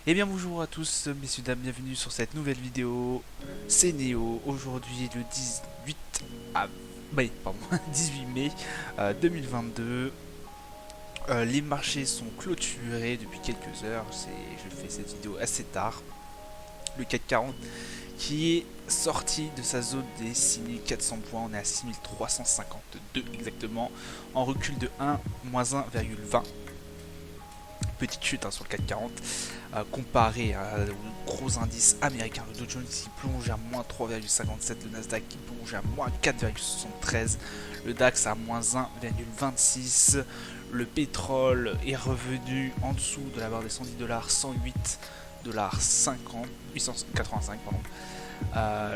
Eh bien bonjour à tous, messieurs dames, bienvenue sur cette nouvelle vidéo. C'est Néo, aujourd'hui le 18 ah, pardon, 18 mai 2022. Les marchés sont clôturés depuis quelques heures. Je fais cette vidéo assez tard. Le CAC 40 qui est sorti de sa zone des 6400 points, on est à 6352 exactement, en recul de 1, moins 1,20. Petite chute sur le CAC 40 comparé au gros indice américain, le Dow Jones qui plonge à moins 3,57, le Nasdaq qui plonge à moins 4,73, le DAX à moins 1,26, le pétrole est revenu en dessous de la barre des 110 $, 108,50 885 pardon.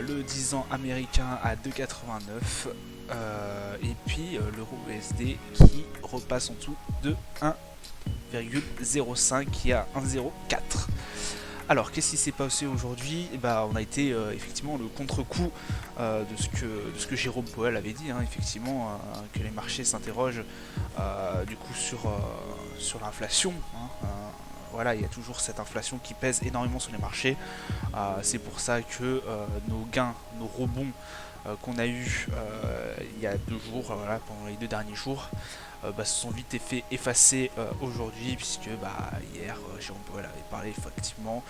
Le 10 ans américain à 2,89 et puis l'euro USD qui repasse en dessous de 1,05 qui est à 1,04. Alors, qu'est-ce qui s'est passé aujourd'hui? On a été effectivement le contre-coup de ce que Jérôme Powell avait dit, effectivement, que les marchés s'interrogent du coup sur l'inflation. Voilà, il y a toujours cette inflation qui pèse énormément sur les marchés. C'est pour ça que nos gains, nos rebonds qu'on a eu il y a 2 jours, voilà, pendant les 2 derniers jours, se sont vite fait effacer aujourd'hui, puisque hier Jérôme Powell avait parlé effectivement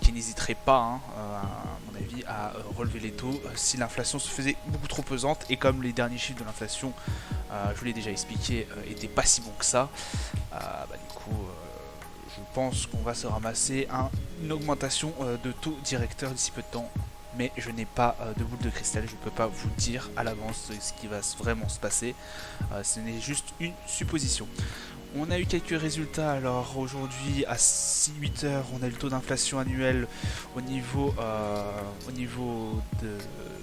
qu'il n'hésiterait pas, à mon avis, à relever les taux si l'inflation se faisait beaucoup trop pesante. Et comme les derniers chiffres de l'inflation, je vous l'ai déjà expliqué, étaient pas si bons que ça, du coup je pense qu'on va se ramasser une augmentation de taux directeur d'ici peu de temps. Mais je n'ai pas de boule de cristal, je ne peux pas vous dire à l'avance ce qui va vraiment se passer. Ce n'est juste une supposition. On a eu quelques résultats. Alors aujourd'hui à 8 heures, on a eu le taux d'inflation annuel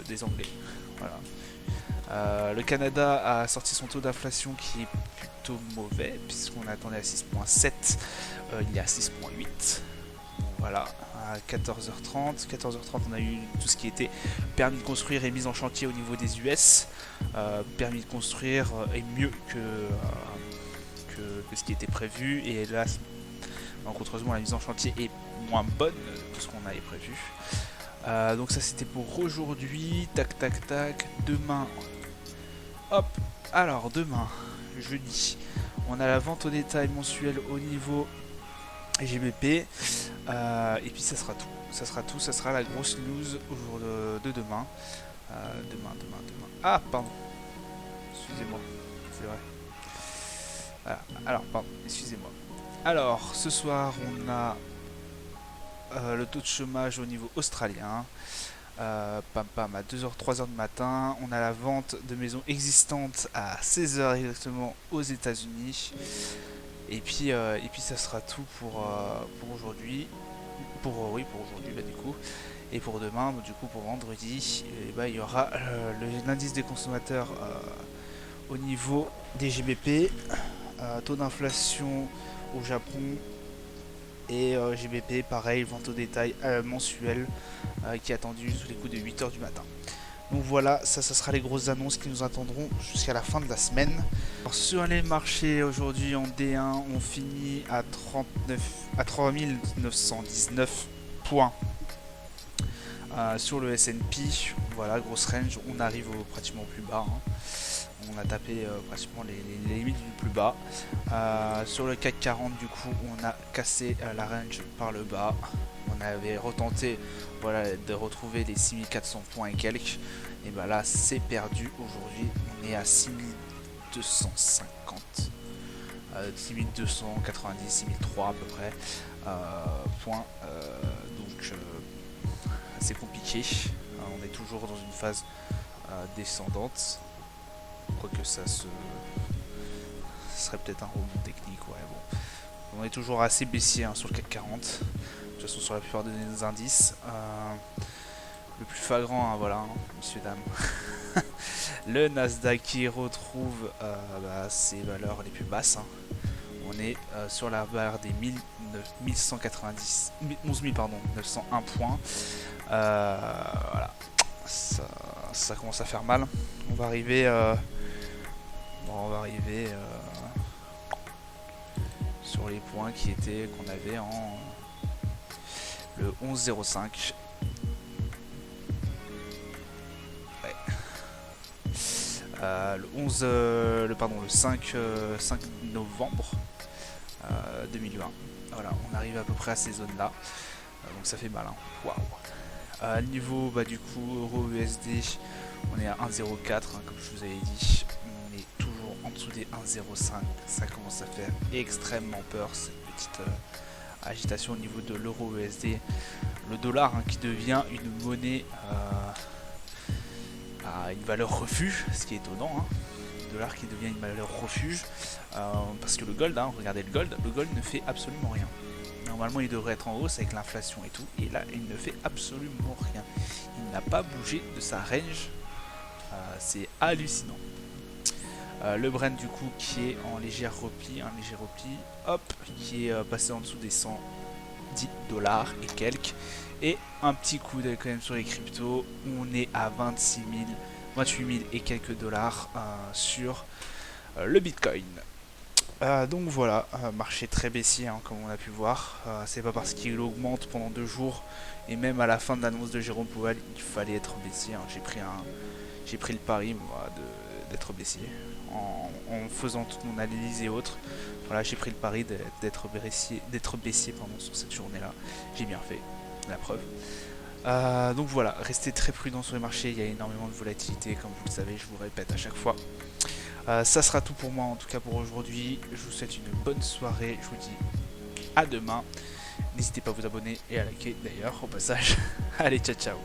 des Anglais. Voilà. Le Canada a sorti son taux d'inflation qui est plutôt mauvais, puisqu'on attendait à 6,7, il est à 6,8. Voilà, à 14h30. 14h30, on a eu tout ce qui était permis de construire et mise en chantier au niveau des US. Permis de construire est mieux que ce qui était prévu. Et là, en contreusement, la mise en chantier est moins bonne que ce qu'on avait prévu. Donc ça, c'était pour aujourd'hui. Tac, tac, tac. Demain, hop. Alors, demain, jeudi, on a la vente au détail mensuelle au niveau GBP. Et puis ça sera tout. Ça sera la grosse news au jour de demain. Demain. Ah, pardon. Excusez-moi. C'est vrai. Voilà. Alors, pardon. Excusez-moi. Alors, ce soir, on a le taux de chômage au niveau australien. À 2h, 3h du matin. On a la vente de maisons existantes à 16h exactement aux États-Unis. Et puis ça sera tout pour aujourd'hui. Pour aujourd'hui, du coup. Et pour demain, du coup, pour vendredi, il y aura l'indice des consommateurs au niveau des GBP, taux d'inflation au Japon et GBP, pareil, vente au détail mensuel qui est attendu sous les coups de 8h du matin. Donc voilà, ça sera les grosses annonces qui nous attendront jusqu'à la fin de la semaine. Alors, sur les marchés aujourd'hui en D1, on finit à 3919 points. Sur le S&P, voilà, grosse range, on arrive pratiquement au plus bas. On a tapé pratiquement les limites du plus bas. Sur le CAC 40, du coup, on a cassé la range par le bas. On avait retenté, voilà, de retrouver les 6400 points et quelques. Et là, c'est perdu aujourd'hui. On est à 6250. 6290, 6003 à peu près points. Donc, assez compliqué. On est toujours dans une phase descendante. Quoique ça serait peut-être un rebond technique, ouais, bon. On est toujours assez baissier sur le CAC 40. De toute façon, sur la plupart des indices. Le plus flagrant, voilà, messieurs, dames. Le Nasdaq qui retrouve ses valeurs les plus basses. On est sur la barre des 1190, 11 901 points. Voilà. Ça commence à faire mal. On va arriver sur les points qu'on avait le 11,05. Ouais. Le 5 novembre 2020. Voilà, on arrive à peu près à ces zones-là. Donc ça fait mal, hein. Waouh. Niveau du coup euro USD, on est à 1,04 hein, comme je vous avais dit. On est toujours en dessous des 1,05. Ça commence à faire extrêmement peur cette petite agitation au niveau de l'euro USD. Le dollar hein, qui devient une monnaie à une valeur refuge, ce qui est étonnant. Hein. Le dollar qui devient une valeur refuge parce que le gold, hein, regardez le gold ne fait absolument rien. Normalement il devrait être en hausse avec l'inflation et tout, et là il ne fait absolument rien. Il n'a pas bougé de sa range, c'est hallucinant. Le Brent du coup qui est en léger repli, hop, qui est passé en dessous des 110 dollars et quelques. Et un petit coup d'œil quand même sur les cryptos, on est à 28 000 et quelques dollars sur le Bitcoin. Donc voilà, marché très baissier hein, comme on a pu voir. C'est pas parce qu'il augmente pendant 2 jours et même à la fin de l'annonce de Jérôme Powell, il fallait être baissier. Hein. J'ai pris le pari moi d'être baissier en faisant toute mon analyse et autres. Voilà, j'ai pris le pari d'être baissier sur cette journée-là. J'ai bien fait, la preuve. Donc voilà, restez très prudent sur les marchés. Il y a énormément de volatilité, comme vous le savez, je vous répète à chaque fois. Ça sera tout pour moi en tout cas pour aujourd'hui. Je vous souhaite une bonne soirée. Je vous dis à demain. N'hésitez pas à vous abonner et à liker d'ailleurs au passage. Allez, ciao ciao.